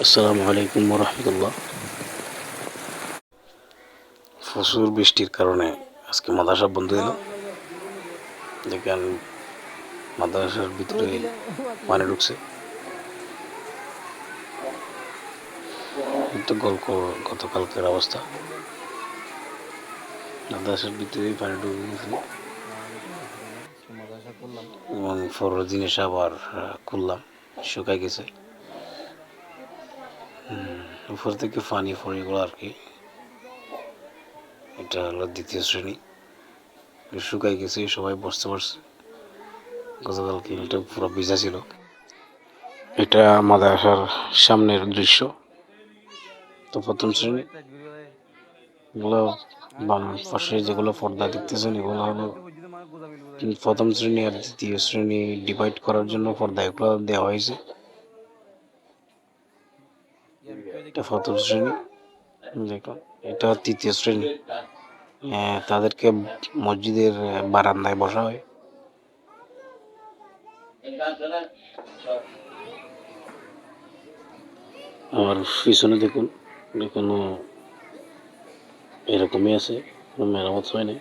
আসসালামু আলাইকুম রহমতুল্লাহ। প্রচুর বৃষ্টির কারণে আজকে মাদ্রাসা বন্ধ হইল। দেখেন মাদ্রাসার ভিতরে পানি ঢুকছে। তো গতকালকের অবস্থা, মাদ্রাসার ভিতরে পানি ঢুকে গেছে এবং পরের দিন এসে আবার খুললাম, শুকাই গেছে। উপর থেকে পানি পড়ে গেলো আর কি। এটা হলো দ্বিতীয় শ্রেণী, শুকাই গেছে, সবাই বসতে পারছে। গতকালকে এটা পুরো ভিজা ছিল। এটা মাদ্রাসার সামনের দৃশ্য। তো প্রথম শ্রেণী এগুলো বাম পাশে যেগুলো পর্দা দেখতেছেন এগুলো হলো প্রথম শ্রেণী আর দ্বিতীয় শ্রেণী ডিভাইড করার জন্য পর্দা এগুলো দেওয়া হয়েছে। এটা প্রথম শ্রেণী, দেখুন এটা তৃতীয় শ্রেণী। তাদেরকে মসজিদের বারান্দায় বসা হয়। আমার পিছনে দেখুন, এখনো এরকমই আছে, কোনো মেরামত হয়নি।